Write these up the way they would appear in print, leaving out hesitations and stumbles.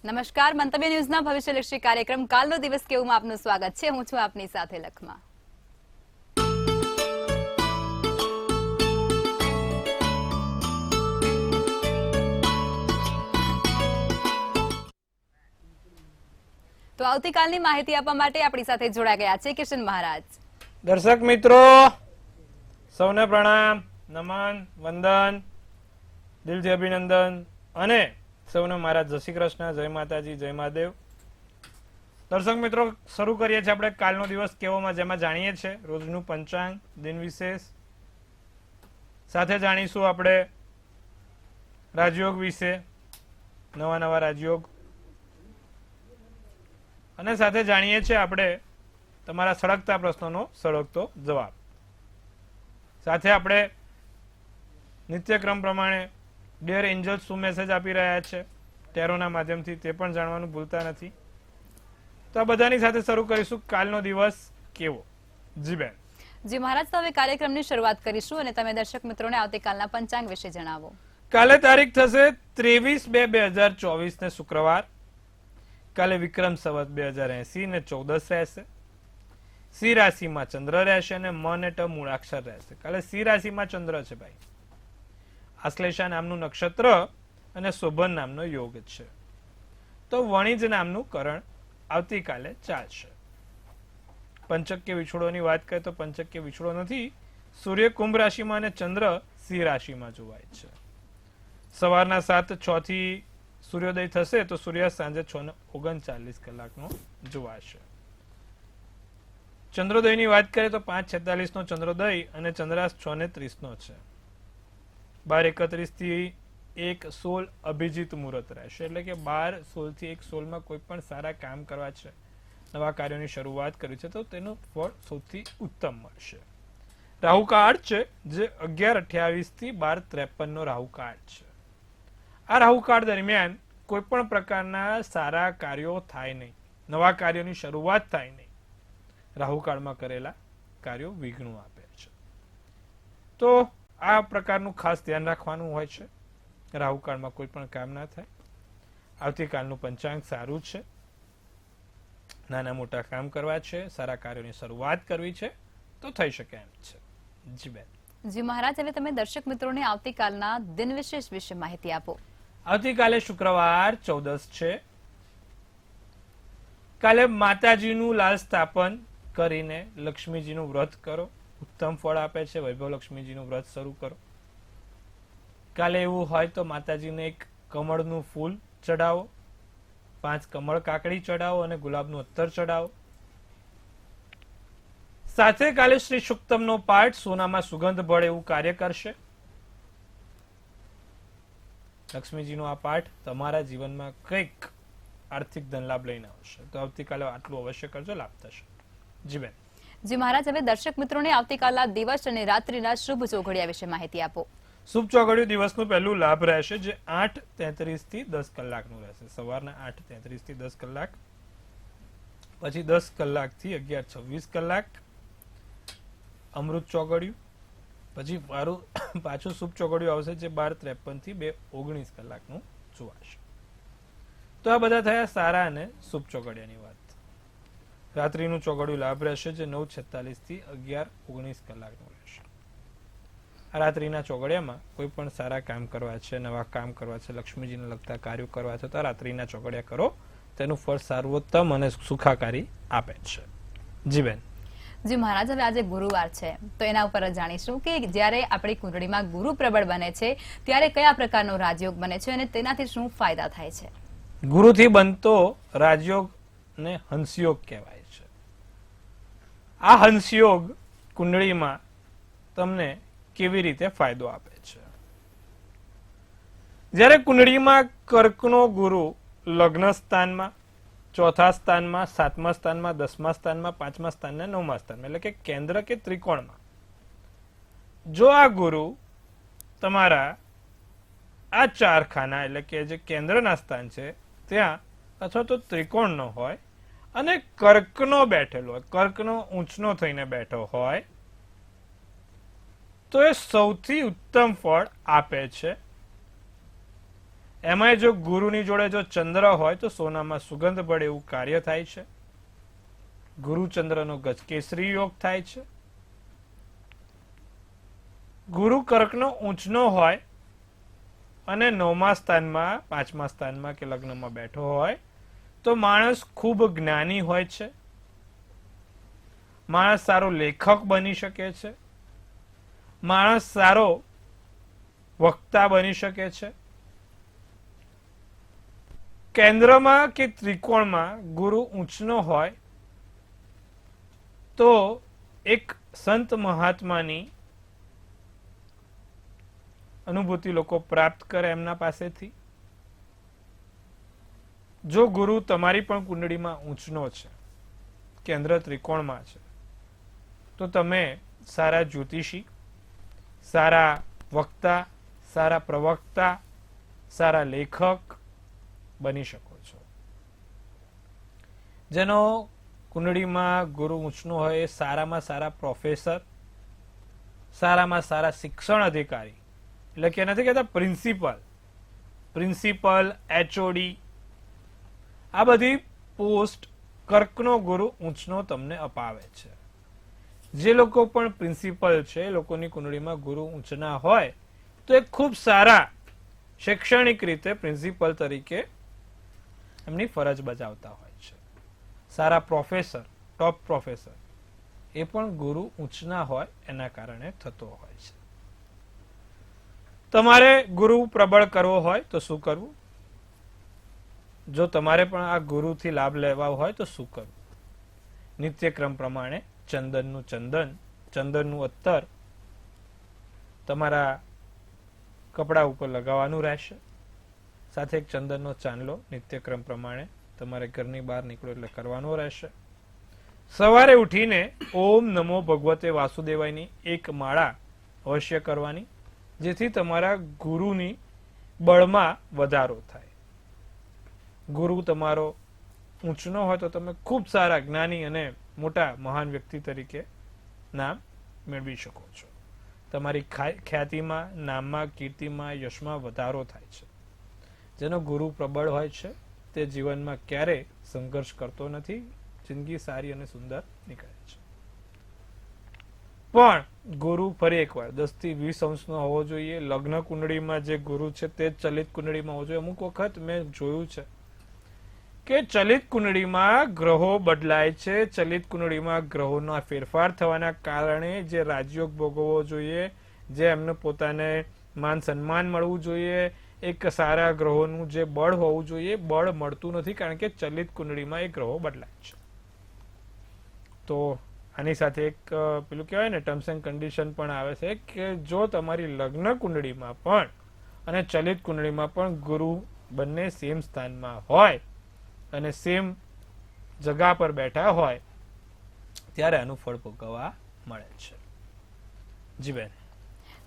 નમસ્કાર, મંતવ્ય ન્યૂઝના ભવિષ્યલક્ષી કાર્યક્રમ કાલનો દિવસ કેવુંમાં આપનું સ્વાગત છે. હું છું આપની સાથે લખમાં. તો આવતીકાલની માહિતી આપવા માટે આપણી સાથે જોડાઈ ગયા છે કિશન મહારાજ. દર્શક મિત્રો સૌને પ્રણામ, નમન, વંદન, દિલથી અભિનંદન અને સૌને મારા જય શ્રી કૃષ્ણ, જય માતાજી, જય મહાદેવ. દર્શક મિત્રો, શરૂ કરીએ છીએ આપણે કાલનો દિવસ કેવોમાં, જેમાં જાણીએ છીએ રોજનું પંચાંગ, દિન વિશેષ, સાથે જાણીશું આપણે રાજયોગ વિશે, નવા નવા રાજયોગ, અને સાથે જાણીએ છીએ આપણે તમારા સળગતા પ્રશ્નોનો સળગતો જવાબ. સાથે આપણે નિત્યક્રમ પ્રમાણે ડિયર એન્જલ્સ શું મેસેજ આપી રહ્યા છે ટેરોના માધ્યમથી, તે પણ જાણવાનું ભૂલતા નથી. તો આ બધાની સાથે શરૂ કરીશું કાલનો દિવસ કેવો. જી બેન. જી મહારાજ, તો હવે કાર્યક્રમની શરૂઆત કરીશું અને તમે દર્શક મિત્રોને આવતીકાલના પંચાંગ વિશે જણાવો. કાલે તારીખ થશે 23/2/2024 ને શુક્રવાર. કાલે વિક્રમ સંવત 2080 ને 14 રહેશે. સિંહ રાશિમાં ચંદ્ર રહેશે અને મ ને ટ મૂળાક્ષર રહેશે. કાલે સિંહ રાશિમાં ચંદ્ર છે ભાઈ. આશ્લેષા નામનું નક્ષત્ર અને શોભન નામનો યોગ છે. તો વણિજ નામનું કરણ આવતીકાલે ચાલશે. પંચક્ય વિછોડોની વાત કરીએ તો પંચક્ય વિછોડો નથી. સૂર્ય કુંભ રાશિમાં અને ચંદ્ર સિંહ રાશિમાં જોવાય છે. સવારના 7:06 થી સૂર્યોદય થશે તો સૂર્યાસ્ત સાંજે 6:39 જોવાશે. ચંદ્રોદયની વાત કરીએ તો 5:46 નો ચંદ્રોદય અને ચંદ્રાસ્ત 6:30 છે. 12:31 થી 1:16 અભિજીત મુહૂર્ત રહેશે. એટલે કે 12:16 થી 1:16 કોઈ પણ સારા કામ કરવા છે, નવા કાર્યોની શરૂઆત કરી છે તો તેનું ફળ સૌથી ઉત્તમ મળશે. રાહુકાળ છે જે 11:28 થી 12:53 નો રાહુકાળ છે. આ રાહુકાળ દરમિયાન કોઈ પણ પ્રકારના સારા કાર્યો થાય નહીં, નવા કાર્યોની શરૂઆત થાય નહીં. રાહુકાળમાં કરેલા કાર્યો વિઘ્નો આપે છે. તો આ પ્રકારનું ખાસ ધ્યાન રાખવાનું હોય છે. રાહુકાળમાં કોઈ પણ કામ ના થાય. આવતીકાલનું પંચાંગ સારું છે. નાના મોટા કામ કરવા છે, સારા કાર્યોની શરૂઆત કરવી છે તો થઈ શકે એમ છે. જી બેન. જી મહારાજ, હવે તમે દર્શક મિત્રોને આવતીકાલના દિન વિશેષ વિશે માહિતી આપો. આવતીકાલે શુક્રવાર 14 છે. કાલે માતાજીનું લાલ સ્થાપન કરીને લક્ષ્મીજીનું વ્રત કરો, ઉત્તમ ફળ આપે છે. વૈભવ લક્ષ્મીજીનું વ્રત શરૂ કરો. કાલે એવું હોય તો માતાજીને એક કમળનું ફૂલ ચડાવો, 5 કમળ કાકડી ચડાવો અને ગુલાબનું અત્તર ચડાવો. સાથે કાલે શ્રી સુક્તમનો પાઠ સોનામાં સુગંધ ભળે એવું કાર્ય કરશે. લક્ષ્મીજીનો આ પાઠ તમારા જીવનમાં કંઈક આર્થિક ધન લાભ લઈને આવશે. તો આવતીકાલે આટલું અવશ્ય કરજો, લાભ થશે. જી બેન. જી મહારાજ, હવે દર્શક મિત્રોને આવતીકાલના દિવસ અને રાત્રિના શુભ ચોઘડિયા વિશે માહિતી આપો. શુભ ચોઘડિયું દિવસનું પહેલું લાભ રહેશે જે 8:33 થી 10 કલાકનું રહેશે. સવારના 8:33 થી 10 કલાક, પછી 10 કલાકથી 11:26 કલાક અમૃત ચોઘડિયું, પછી પાછું શુભ ચોઘડિયું આવશે જે 12:53 થી 2:19 કલાકનું જોવાશે. તો આ બધા થયા સારા અને શુભ ચોઘડિયાની વાત. રાત્રિનું ચોઘડિયું લાભ રહેશે જે 9:46 થી 11:19 કલાકનું રહેશે. આ રાત્રિના ચોઘડિયામાં કોઈ પણ સારા કામ કરવા છે, નવા કામ કરવા છે, લક્ષ્મીજીને લગતા કાર્યો કરવા છે તો રાત્રિના ચોઘડિયા કરો. તેનું ફળ સર્વોત્તમ અને સુખાકારી આપે છે. જી બેન. જી મહારાજ, હવે આજે ગુરુવાર છે તો એના ઉપર જાણીશું કે જ્યારે આપણી કુંડળીમાં ગુરુ પ્રબળ બને છે ત્યારે કયા પ્રકારનો રાજયોગ બને છે અને તેનાથી શું ફાયદા થાય છે. ગુરુથી બનતો રાજયોગ ને હંસયોગ કહેવાય છે. આ હંસયોગ કુંડળીમાં તમને કેવી રીતે ફાયદો આપે છે? જ્યારે કુંડળીમાં કર્કનો ગુરુ લગ્ન સ્થાનમાં, ચોથા સ્થાનમાં, 7મા સ્થાનમાં, 10મા સ્થાનમાં, 5મા સ્થાન અને 9મા સ્થાનમાં, એટલે કે કેન્દ્ર કે ત્રિકોણમાં જો આ ગુરુ તમારા આ 4 ખાના એટલે કે જે કેન્દ્રના સ્થાન છે ત્યાં અથવા તો ત્રિકોણનો હોય અને કર્કનો બેઠેલો હોય, કર્કનો ઊંચનો થઈને બેઠો હોય તો એ સૌથી ઉત્તમ ફળ આપે છે. એમાંય જો ગુરુની જોડે જો ચંદ્ર હોય તો સોનામાં સુગંધ પડે એવું કાર્ય થાય છે. ગુરુ ચંદ્રનો ગજકેસરી યોગ થાય છે. ગુરુ કર્કનો ઊંચનો હોય અને 9મા સ્થાનમાં 5મા સ્થાનમાં કે લગ્નમાં બેઠો હોય તો માણસ ખૂબ જ્ઞાની હોય છે. માણસ સારો લેખક બની શકે છે. માણસ સારો વક્તા બની શકે છે. કેન્દ્રમાં કે ત્રિકોણમાં ગુરુ ઊંચનો હોય તો એક સંત મહાત્માની અનુભૂતિ લોકો પ્રાપ્ત કરે એમના પાસેથી. જો ગુરુ તમારી પણ કુંડળીમાં ઊંચનો છે, કેન્દ્ર ત્રિકોણમાં છે, તો તમે સારા જ્યોતિષી, સારા વક્તા, સારા પ્રવક્તા, સારા લેખક બની શકો છો. જેનો કુંડળીમાં ગુરુ ઊંચનો હોય એ સારામાં સારા પ્રોફેસર, સારામાં સારા શિક્ષણ અધિકારી, એટલે કે નથી કહેતા પ્રિન્સિપલ, એચઓડી, આ બધી પોસ્ટ કર્કનો ગુરુ ઊંચનો તમને અપાવે છે. જે લોકો પણ પ્રિન્સિપલ છે એ લોકોની કુંડળીમાં ગુરુ ઊંચના હોય તો એ ખૂબ સારા શૈક્ષણિક રીતે પ્રિન્સિપલ તરીકે એમની ફરજ બજાવતા હોય છે. સારા પ્રોફેસર, ટોપ પ્રોફેસર, એ પણ ગુરુ ઊંચના હોય એના કારણે થતો હોય છે. તમારે ગુરુ પ્રબળ કરવો હોય તો શું કરવું? જો તમારે પણ આ ગુરુથી લાભ લેવા હોય તો શું કરવું? નિત્યક્રમ પ્રમાણે ચંદનનું ચંદન, ચંદનનું અત્તર તમારા કપડા ઉપર લગાવવાનું રહેશે. સાથે એક ચંદનનો ચાંદલો નિત્યક્રમ પ્રમાણે તમારે ઘરની બહાર નીકળો એટલે કરવાનો રહેશે. સવારે ઉઠીને ઓમ નમો ભગવતે વાસુદેવાયની એક માળા અવશ્ય કરવાની, જેથી તમારા ગુરુની બળમાં વધારો થાય. ગુરુ તમારો ઊંચનો હોય તો તમે ખૂબ સારા જ્ઞાની અને મોટા મહાન વ્યક્તિ તરીકે નામ મેળવી શકો છો. તમારી ખ્યાતિમાં, નામમાં, કીર્તિમાં, યશમાં વધારો થાય છે. જેનો ગુરુ પ્રબળ હોય છે તે જીવનમાં ક્યારેય સંઘર્ષ કરતો નથી. જિંદગી સારી અને સુંદર નીકળે છે. પણ ગુરુ ફરી એકવાર 10 થી 20 અંશનો હોવો જોઈએ. લગ્ન કુંડળીમાં જે ગુરુ છે તે ચલિત કુંડળીમાં હોવો જોઈએ. અમુક વખત મેં જોયું છે કે ચલિત કુંડળીમાં ગ્રહો બદલાય છે. ચલિત કુંડળીમાં ગ્રહોના ફેરફાર થવાના કારણે જે રાજયોગ ભોગવવો જોઈએ, જે એમને પોતાને માન સન્માન મળવું જોઈએ, એક સારા ગ્રહોનું જે બળ હોવું જોઈએ, બળ મળતું નથી, કારણ કે ચલિત કુંડળીમાં એ ગ્રહો બદલાય છે. તો આની સાથે એક પેલું કહેવાય ને ટર્મ્સ એન્ડ કન્ડિશન પણ આવે છે કે જો તમારી લગ્ન કુંડળીમાં પણ અને ચલિત કુંડળીમાં પણ ગુરુ બંને સેમ સ્થાનમાં હોય અને સેમ જગા પર બેઠા હોય ત્યારે આનું ફળ ભોગવવા મળે છે. જી બેન.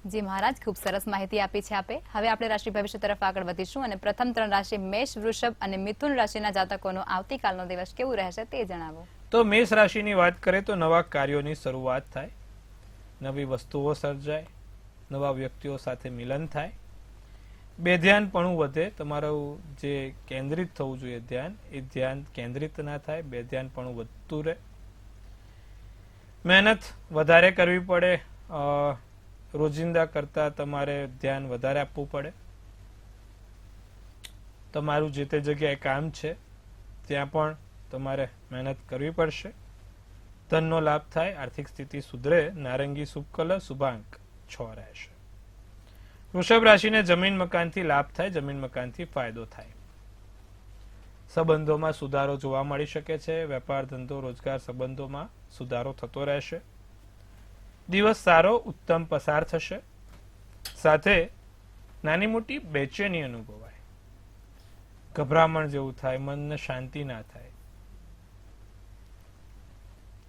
જી મહારાજ, ખૂબ સરસ માહિતી આપી છે આપે. હવે આપણે રાશિ ભવિષ્ય તરફ આગળ વધીશું અને પ્રથમ 3 રાશિ મેષ, વૃષભ અને મિથુન રાશિના જાતકોનો આવતીકાલનો દિવસ કેવું રહેશે તે જણાવો. તો મેષ રાશિની વાત કરીએ તો નવા કાર્યોની શરૂઆત થાય, નવી વસ્તુઓ સર્જાય, નવા વ્યક્તિઓ સાથે મિલન થાય, બેધ્યાનપણું વધે. તમારું જે કેન્દ્રિત થવું જોઈએ ધ્યાન, એ ધ્યાન કેન્દ્રિત ના થાય, બેધ્યાનપણું વધતું રહે. મહેનત વધારે કરવી પડે, રોજિંદા કરતા તમારે ધ્યાન વધારે આપવું પડે. તમારું જે તે જગ્યાએ કામ છે ત્યાં પણ તમારે મહેનત કરવી પડશે. ધનનો લાભ થાય, આર્થિક સ્થિતિ સુધરે. નારંગી શુભ કલર, શુભાંક 6 રહેશે. વૃષભ રાશિને જમીન મકાનથી લાભ થાય, જમીન મકાનથી ફાયદો થાય. સંબંધોમાં સુધારો જોવા મળી શકે છે. વેપાર, ધંધો, રોજગાર સંબંધોમાં સુધારો થતો રહેશે. દિવસ સારો, ઉત્તમ પસાર થશે. સાથે નાની મોટી બેચેની અનુભવાય, ગભરામણ જેવું થાય, મનને શાંતિ ના થાય.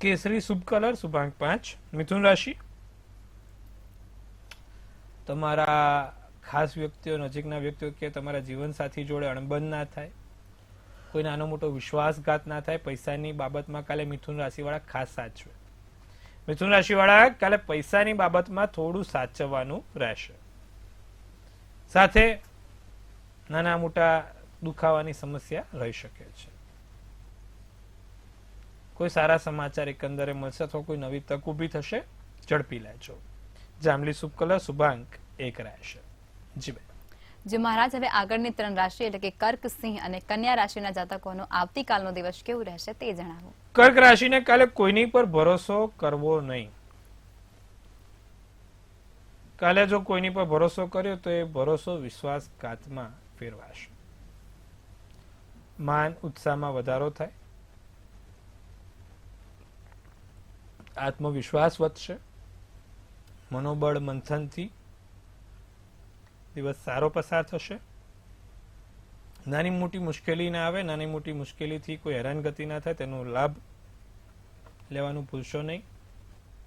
કેસરી શુભ કલર, શુભાંક 5. મિથુન રાશિ, તમારા ખાસ વ્યક્તિઓ, નજીકના વ્યક્તિઓ કે તમારા જીવનસાથી જોડે અણબન ના થાય, કોઈ નાનો મોટો વિશ્વાસઘાત ના થાય. પૈસાની બાબતમાં કાલે મિથુન રાશિવાળા ખાસ સાચવે. મિથુન રાશિવાળા કાલે પૈસાની બાબતમાં થોડું સાચવવાનું રહેશે. સાથે નાના મોટા દુખાવાની સમસ્યા રહી શકે છે. કોઈ સારા સમાચાર એકંદરે મળશે અથવા કોઈ નવી તક ઊભી થશે, ઝડપી લેજો. જાંબલી શુભ કલર, શુભાંક 1 રહેશે. જી બેન. જે મહારાજ હવે આગળની 3 રાશિ એટલે કે કર્ક, સિંહ અને કન્યા રાશિના જાતકોનો આવતીકાલનો દિવસ કેવું રહેશે તે જણાવો. કર્ક રાશિને કાલે કોઈની પર ભરોસો કરવો નહીં. કાલે જો કોઈની પર ભરોસો કર્યો તો એ ભરોસો વિશ્વાસઘાતમાં ફેરવાશે. માન ઉત્સાહમાં વધારો થાય, આત્મવિશ્વાસ વધશે, મનોબળ મંથનથી દિવસ સારો પસાર થશે. નાની મોટી મુશ્કેલી ના આવે, નાની મોટી મુશ્કેલીથી કોઈ હેરાનગતિ ના થાય તેનો લાભ લેવાનું ભૂલશો નહીં.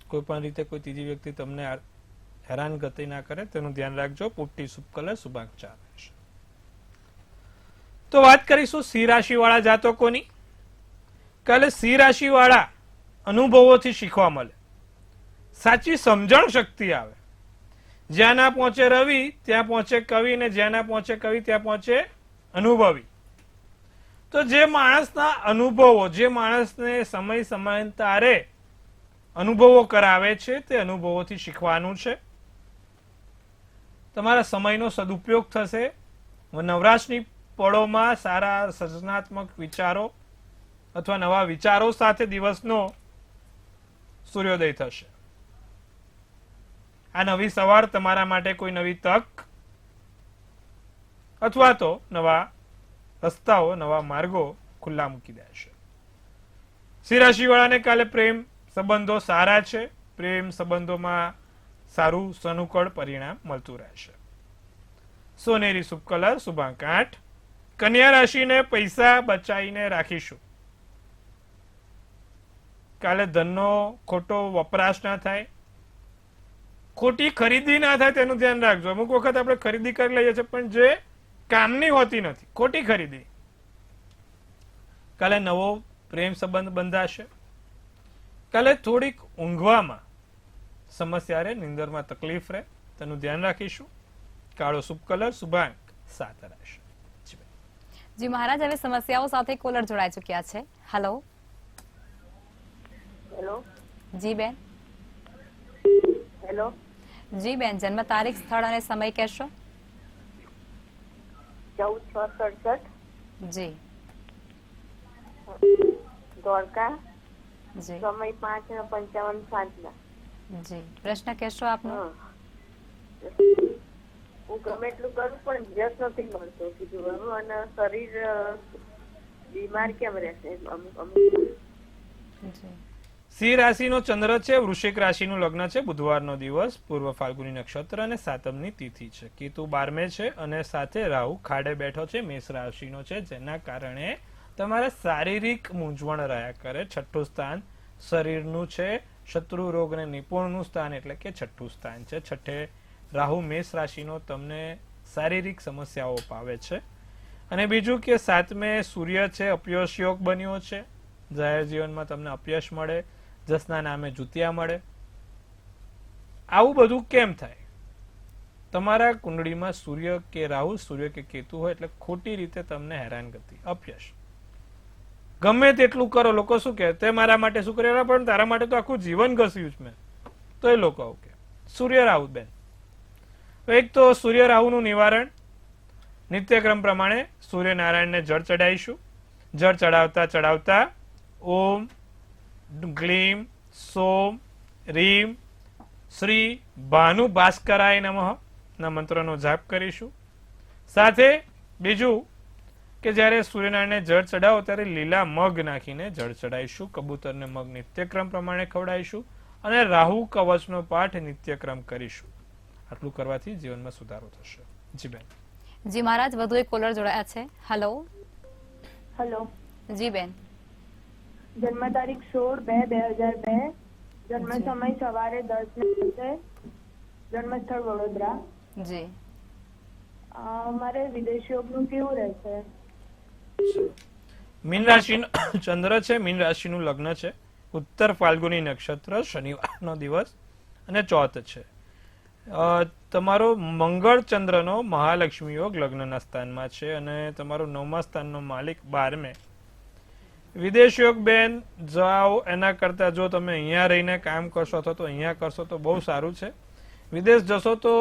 કોઈ પણ રીતે કોઈ ત્રીજી વ્યક્તિ તમને હેરાનગતિ ના કરે તેનું ધ્યાન રાખજો. પોપટી શુભ કલર, શુભાંક 4 રહેશે. તો વાત કરીશું સિંહ રાશિ વાળા જાતકોની. કાલે સિંહ રાશિ વાળા અનુભવોથી શીખવા મળે, સાચી સમજણ શક્તિ આવે. જ્યાં ના પહોંચે રવિ ત્યાં પહોંચે કવિ, ને જ્યાં ના પહોંચે કવિ ત્યાં પહોંચે અનુભવી. તો જે માણસના અનુભવો, જે માણસને સમય સમયાંતરે અનુભવો કરાવે છે તે અનુભવોથી શીખવાનું છે. તમારા સમયનો સદુપયોગ થશે. નવરાશની પળોમાં સારા સર્જનાત્મક વિચારો અથવા નવા વિચારો સાથે દિવસનો સૂર્યોદય થશે. આ નવી સવાર તમારા માટે કોઈ નવી તક અથવા તો નવા રસ્તાઓ, નવા માર્ગો ખુલ્લા મૂકી દેશે. સિંહ રાશિ વાળાને કાલે પ્રેમ સંબંધો સારા છે. પ્રેમ સંબંધોમાં સારું સનુકૂળ પરિણામ મળતું રહેશે. સોનેરી શુભ કલર, શુભાંક 8. કન્યા રાશિને પૈસા બચાવીને રાખીશું. કાલે ધનનો ખોટો વપરાશ ના થાય, ખોટી ખરીદી ના થાય તેનું ધ્યાન રાખજો. અમુક વખત આપણે ખરીદી કરી લઈએ છીએ પણ જે કામની હોતી નથી, ખોટી ખરીદી. કાલે નવો પ્રેમ સંબંધ બંધાશે. કાલે થોડીક ઊંઘવામાં સમસ્યા રહે, નીંદરમાં તકલીફ રહે તેનું ધ્યાન રાખીશું. કાળો શુભ કલર, શુભાંક 7 રહેશે. જી મહારાજ, હવે સમસ્યાઓ સાથે કોલર જોડાઈ ચુક્યા છે. હેલો. હેલો. જી બેન. હેલો. જી બેન, જન્મ તારીખ, સ્થળ અને સમય કહેશો? 14/6/67. જી. ધોળકા. જી. સમય 5:55 સાંજના. જી. પ્રશ્ન કહેશો આપનો? હું ગમે એટલું કરું પણ જસ નથી મળતો કીધું. અને શરીર બીમાર કેમ રહેશે અમુક. જી. સિંહ રાશિનો ચંદ્ર છે, વૃશ્ચિક રાશિનું લગ્ન છે. બુધવારનો દિવસ, પૂર્વ ફાલ્ગુની નક્ષત્ર અને સાતમની તિથિ છે. કેતુ 12મે છે અને સાથે રાહુ ખાડે બેઠો છે, મેષ રાશિનો છે, જેના કારણે તમારે શારીરિક મૂંઝવણ રહ્યા કરે. છઠ્ઠું સ્થાન શરીરનું છે. શત્રુ રોગ અને નિપુણનું સ્થાન એટલે કે છઠ્ઠું સ્થાન છે. છઠ્ઠે રાહુ મેષ રાશિનો તમને શારીરિક સમસ્યાઓ પાવે છે. અને બીજું કે 7મે સૂર્ય છે, અપયશ યોગ બન્યો છે. જાહેર જીવનમાં તમને અપયશ મળે, જસના નામે જુતિયા મળે. આવું બધું કેમ થાય? તમારા કુંડળીમાં સૂર્ય કે રાહુ, સૂર્ય કે કેતુ હોય એટલે ખોટી રીતે તમને હેરાનગતિ, અપયશ. ગમે તેટલું કરો, લોકો શું કહે, તે મારા માટે શું કર્યું, પણ તારા માટે તો આખું જીવન ઘસ્યું છે મેં, તો એ લોકો આવું કે. સૂર્ય રાહુ બેન, એક તો સૂર્ય રાહુનું નિવારણ નિત્યક્રમ પ્રમાણે સૂર્યનારાયણને જળ ચડાવીશું. જળ ચડાવતા ચડાવતા ઓમ ગ્લીમ સોમ રીમ શ્રી ભાનુ ભાસ્કરાય નમઃ ના મંત્રનો જાપ કરીશું. સાથે બીજું કે જ્યારે સૂર્યનારાયણને જળ ચડાવો ત્યારે લીલા મગ નાખીને જળ ચડાવીશું. કબૂતરને મગ નિત્યક્રમ પ્રમાણે ખવડાવીશું અને રાહુ કવચનો પાઠ નિત્યક્રમ કરીશું. આટલું કરવાથી જીવનમાં સુધારો થશે. જી બેન. જી મહારાજ, વધુ એક કોલર જોડાયા છે. હેલો. હેલો. જી બેન. જન્મ તારીખ 16/2/2002. જન્મ સમય સવારે 10:30. જન્મ સ્થળ વડોદરા. જી. મારે વિદેશ યોગનું કેવું રહેશે? મીન રાશિનો ચંદ્ર છે, મીન રાશિનું લગ્ન છે. ઉત્તર ફાલ્ગુની નક્ષત્ર, શનિવારનો દિવસ અને ચોથ છે. તમારો મંગળ ચંદ્રનો મહાલક્ષ્મી યોગ લગ્નના સ્થાનમાં છે અને તમારો 9મા સ્થાનનો માલિક 12મે. વિદેશ યોગ બેન જાઓ એના કરતા જો તમે અહીંયા રહીને કામ કરશો અથવા તો અહીંયા કરશો તો બહુ સારું છે. વિદેશ જશો તો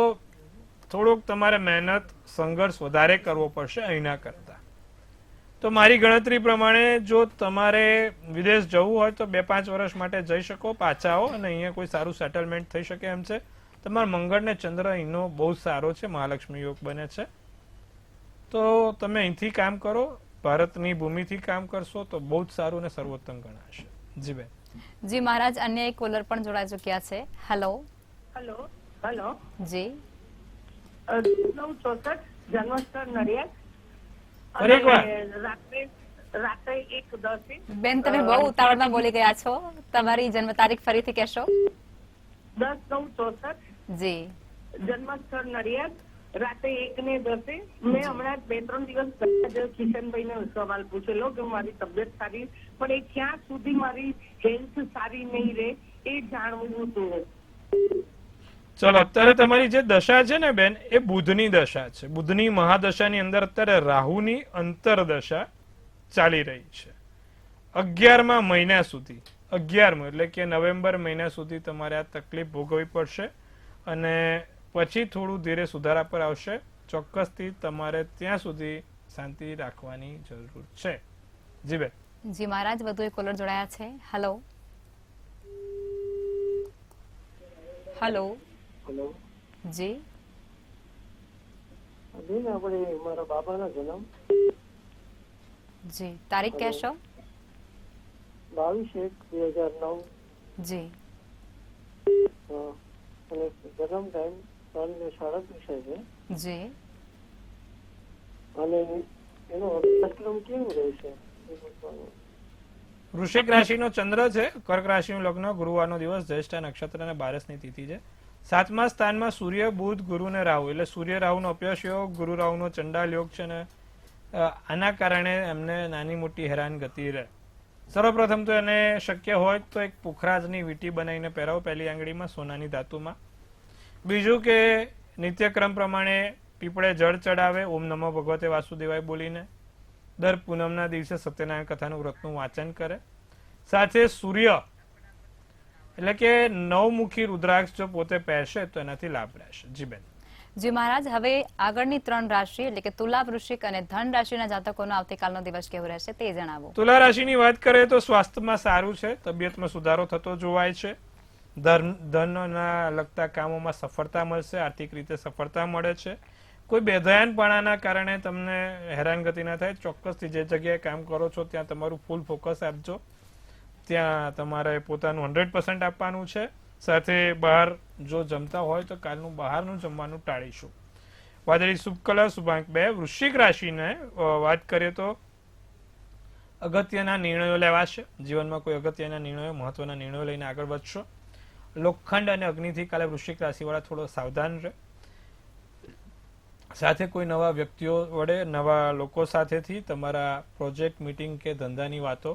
થોડોક તમારે મહેનત સંઘર્ષ વધારે કરવો પડશે અહીંના કરતા. તો મારી ગણતરી પ્રમાણે જો તમારે વિદેશ જવું હોય તો 2-5 વર્ષ માટે જઈ શકો, પાછા આવો અને અહીંયા કોઈ સારું સેટલમેન્ટ થઈ શકે એમ છે. તમારા મંગળ ને ચંદ્ર અહીંનો બહુ સારો છે, મહાલક્ષ્મી યોગ બને છે. તો તમે અહીંથી કામ કરો, ભારતની ભૂમિથી કામ કરશો તો બહુ જ સારું અને સર્વોત્તમ ગણાશે. જી બેન. જી મહારાજ, અન્ય એક કોલર પણ જોડાઈ ચુક્યા છે. હેલો. હેલો. હેલો. જી. 964 જન્મસ્થળ નડિયાદ. ફરી એકવાર. રાત્રે 1:10. બેન, તમે બહુ ઉતાવળમાં બોલી ગયા છો. તમારી જન્મ તારીખ ફરીથી કહેશો? 10/9/64 જી. જન્મસ્થળ નડિયાદ. રાતે 1:10. મેં હમણાં 2-3 દિવસ પહેલા જ કિશનભાઈને સવાલ પૂછેલો કે મારી તબિયત સારી, પણ એ ક્યાં સુધી મારી હેલ્થ સારી નહીં રહે એ જાણવું હતું. ચલો, અત્યારે તમારી જે દશા છે ને બેન, એ બુધની દશા છે. બુધની મહાદશાની અંદર અત્યારે રાહુની અંતરદશા ચાલી રહી છે 11મા મહિના સુધી. 11મો એટલે કે નવેમ્બર મહિના સુધી તમારે આ તકલીફ ભોગવવી પડશે અને પછી થોડું ધીરે સુધારા પર આવશે. ચોક્કસથી તમારે ત્યાં સુધી શાંતિ રાખવાની જરૂર છે. જી બેન. જી મહારાજ, વધુ એક કોલર જોડાયા છે. હેલો. હેલો. હેલો. જી. બેન, આપણે મારા બાબાના જન્મ જી. તારીખ કહેશો? 22/1/2009. જી. અને જન્મ ટાઈમ 3:37 છે. જી. અને એનો અભ્યાસક્રમ કેવું રહેશે? વૃશ્ચિક રાશિનો ચંદ્ર છે, કર્ક રાશિનું લગ્ન, ગુરુવારનો દિવસ, જ્યેષ્ઠા નક્ષત્ર અને 12ની તિથિ છે. 7મા સ્થાનમાં સૂર્ય, બુધ, ગુરુ ને રાહુ એટલે સૂર્ય રાહુનો અપયશ યોગ, ગુરુ રાહુનો ચંડાલ યોગ છે ને આના કારણે એમને નાની મોટી હેરાનગતિ રહે. સર્વપ્રથમ તો એને શક્ય હોય તો એક પુખરાજની વીંટી બનાવીને પહેરાવો પહેલી આંગળીમાં સોનાની ધાતુમાં. બીજું કે નિત્યક્રમ પ્રમાણે પીપળે જળ ચડાવે, ઓમ નમો ભગવતે વાસુદેવાય બોલીને. દર પૂનમના દિવસે સત્યનારાયણ કથાનું વ્રતનું વાંચન કરે. સાથે સૂર્ય એટલે કે 9મુખી રુદ્રાક્ષ જો પોતે પહેરશે તો એનાથી લાભ રહેશે. જી બેન. જી મહારાજ, હવે આગળની 3 રાશિ એટલે કે તુલા, વૃશ્ચિક અને ધન રાશિના જાતકોનો આવતીકાલનો દિવસ કેવો રહેશે તે જણાવો. તુલા રાશિની વાત કરીએ તો સ્વાસ્થ્યમાં સારું છે, તબિયતમાં સુધારો થતો જોવાય છે. ધનના લગતા કામોમાં સફળતા મળશે, આર્થિક રીતે સફળતા મળે છે. કોઈ બેધ્યાનપણાના કારણે તમને હેરાનગતિ ના થાય. ચોક્કસથી જે જગ્યાએ કામ કરો છો ત્યાં તમારું ફૂલ ફોકસ આપજો. ત્યાં તમારે પોતાનું 100% આપવાનું છે. સાથે બહાર જો જમતા હોય તો કાલનું બહારનું જમવાનું ટાળીશું. વાદળી શુભ કલર શુભાંક 2. વૃશ્ચિક રાશિને વાત કરીએ તો અગત્યના નિર્ણયો લેવાશે. જીવનમાં કોઈ અગત્યના નિર્ણયો, મહત્વના નિર્ણયો લઈને આગળ વધશો. લોખંડ અને અગ્નિથી કાલે વૃશ્ચિક રાશિવાળા થોડો સાવધાન રહે. સાથે કોઈ નવા વ્યક્તિઓ વડે, નવા લોકો સાથેથી તમારા પ્રોજેક્ટ, મીટિંગ કે ધંધાની વાતો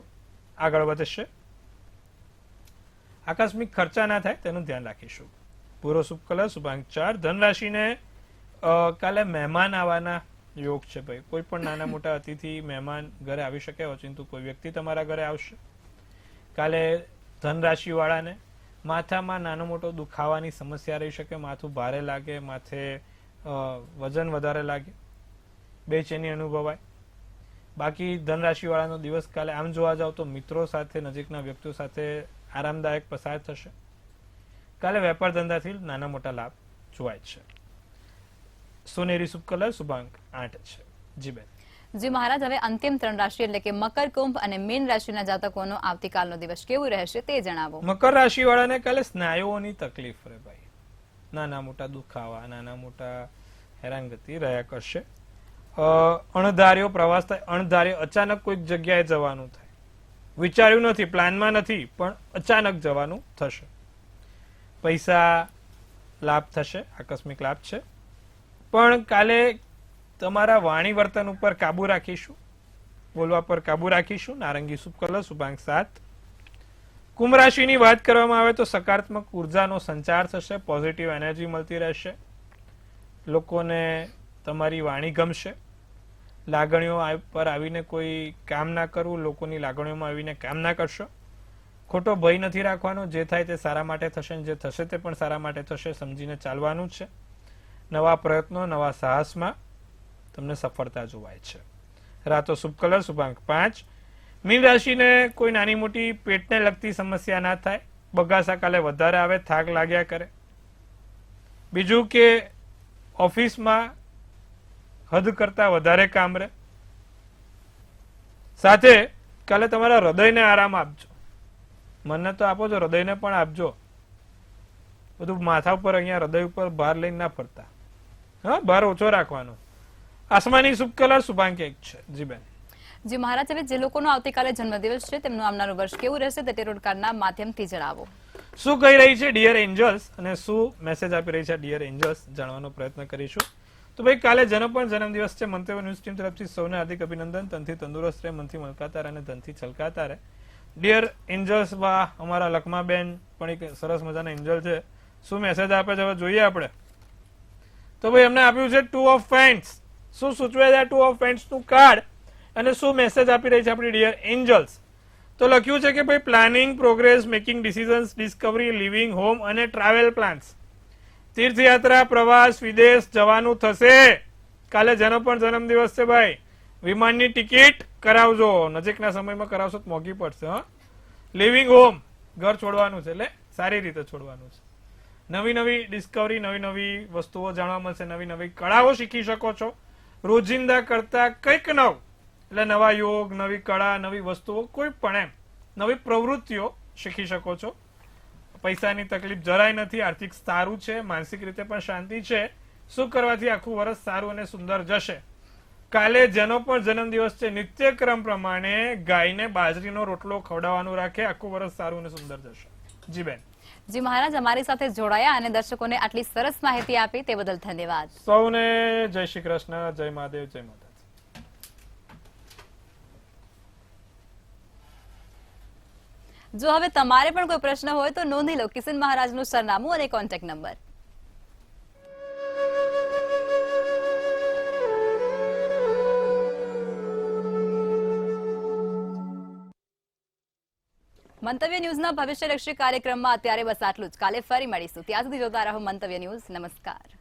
આગળ વધશે. આકસ્મિક ખર્ચા ના થાય તેનું ધ્યાન રાખીશું. પૂરો શુભ કલર શુભાંક 4. ધનરાશિને કાલે મહેમાન આવવાના યોગ છે ભાઈ. કોઈ પણ નાના મોટા અતિથિ મહેમાન ઘરે આવી શકે, ઓચિંતું કોઈ વ્યક્તિ તમારા ઘરે આવશે. કાલે ધનરાશિ વાળાને માથામાં નાનો મોટો દુખાવાની સમસ્યા રહી શકે. માથું ભારે લાગે, માથે વજન વધારે લાગે, બેચેની અનુભવાય. બાકી ધનરાશિ વાળાનો દિવસ કાલે આમ જોવા જાવ તો મિત્રો સાથે, નજીકના વ્યક્તિઓ સાથે આરામદાયક પસાર થશે. કાલે વેપાર ધંધાથી નાના મોટા લાભ જોવાય છે. સોનેરી શુભ કલર શુભાંક 8 છે. જી બેન. જી મહારાજ, હવે અંતિમ 3 રાશિ એટલે કે મકર, કુંભ અને મીન રાશિના જાતકોનો આવતીકાલનો દિવસ કેવું રહેશે તે જણાવો. મકર રાશિ વાળાને કાલે સ્નાયુઓની તકલીફ રહે ભાઈ. નાના મોટા દુખાવા, નાના મોટા હેરાનગતિ રહ્યા કરશે. અણધાર્યો પ્રવાસ થાય, અણધાર્યો અચાનક કોઈક જગ્યાએ જવાનું થાય. વિચાર્યું નથી, પ્લાનમાં નથી, પણ અચાનક જવાનું થશે. પૈસા લાભ થશે, આકસ્મિક લાભ છે. પણ કાલે તમારા વાણી વર્તન ઉપર કાબુ રાખીશું, બોલવા પર કાબુ રાખીશું. નારંગી શુભ કલર શુભાંક 7. કુંભ રાશિની વાત કરવામાં આવે તો સકારાત્મક ઉર્જાનો સંચાર થશે, પોઝિટિવ એનર્જી મળતી રહેશે, લોકોને તમારી વાણી ગમશે, લાગણીઓ પર આવીને કોઈ કામ ના કરવું, લોકોની લાગણીઓમાં આવીને કામ ના કરશો, ખોટો ભય નથી રાખવાનો, જે થાય તે સારા માટે થશે, જે થશે તે પણ સારા માટે થશે, સમજીને ચાલવાનું જ છે. નવા પ્રયત્નો, નવા સાહસમાં તમને સફળતા જોવાય છે. રાતો શુભ કલર શુભ અંક 5. મીન રાશિને કોઈ નાની મોટી પેટને લગતી સમસ્યા ના થાય, બગાસા કાલે વધારે આવે, થાક લાગ્યા કરે. બીજું કે ઓફિસમાં હદ કરતા વધારે કામ રહે. સાથે કાલે તમારા હૃદયને આરામ આપજો, મનને તો આપો છો, હૃદયને પણ આપજો. બધું માથા ઉપર અહીંયા હૃદય ઉપર ભાર લઈને ના ફરતા, હા, ભાર ઓછો રાખવાનો. આસમાની શુભ કલર શુભાંક 1 છે. જી બેન. જે મહારાજ હવે જે લોકોનો આવતીકાલે જન્મદિવસ છે તેમનું આવનારું વર્ષ કેવું રહેશે તે ટેરોટ કાર્ડના માધ્યમથી જણાવો. શું કહી રહી છે ડિયર એન્જલ્સ અને શું મેસેજ આપી રહી છે ડિયર એન્જલ્સ, જાણવાનો પ્રયત્ન કરીશું. તો ભાઈ કાલે જેનો પણ જન્મદિવસ છે, મંતવ્ય ન્યૂઝ ટીમ તરફથી સૌને હાર્દિક અભિનંદન. તનથી તંદુરસ્ત રહે, મનથી મલકાતા રહે અને ધનથી છલકાતા રહે. ડિયર એન્જલ્સ બા, અમારા લખમાબેન પણ એક સરસ મજાના એન્જલ છે. શું મેસેજ આપે છે હવે જોઈએ આપણે. તો ભાઈ એમને આપ્યું છે 2 ઓફ પેન્ટ્સ. શું સૂચવે છે 2 ઓફ પેન્ટ્સ નું કાર્ડ અને શું મેસેજ આપી રહી છે આપણી ડિયર એન્જલ્સ. તો લખ્યું છે કે ભાઈ planning, progress, making decisions, Discovery, living, home અને ટ્રાવેલ પ્લાન્સ. તીર્થયાત્રા, પ્રવાસ, વિદેશ જવાનું થશે. કાલે જેનો પણ જન્મદિવસ છે ભાઈ, વિમાનની ટિકિટ કરાવજો, નજીકના સમયમાં કરાવશો તો મોંઘી પડશે. હા, લિવિંગ હોમ, ઘર છોડવાનું છે, એટલે સારી રીતે છોડવાનું છે. નવી નવી ડિસ્કવરી, નવી નવી વસ્તુઓ જાણવા મળશે, નવી નવી કળાઓ શીખી શકો છો. રોજિંદા કરતા કંઈક નવ, એટલે નવા યોગ, નવી કળા, નવી વસ્તુઓ, કોઈ પણ એમ નવી પ્રવૃત્તિઓ શીખી શકો છો. પૈસાની તકલીફ જરાય નથી, આર્થિક સારું છે, માનસિક રીતે પણ શાંતિ છે. શું કરવાથી આખું વર્ષ સારું અને સુંદર જશે. કાલે જેનો પણ જન્મદિવસ છે, નિત્યક્રમ પ્રમાણે ગાયને બાજરીનો રોટલો ખવડાવવાનું રાખે, આખું વર્ષ સારું અને સુંદર જશે. જી બેન. જી મહારાજ, અમારી સાથે જોડાયા અને દર્શકોને આટલી સરસ માહિતી આપી તે બદલ ધન્યવાદ. સૌને જય શ્રી કૃષ્ણ, જય મહાદેવ, જય માતા. જો હવે તમારે પણ કોઈ પ્રશ્ન હોય તો નોંધી લો કિશન મહારાજનું સરનામું અને કોન્ટેક્ટ નંબર. મંતવ્ય ન્યૂઝના ભવિષ્યલક્ષી કાર્યક્રમમાં અત્યારે બસ આટલું જ. કાલે ફરી મળીશું, ત્યાં સુધી જોતા રહો મંતવ્ય ન્યૂઝ. નમસ્કાર.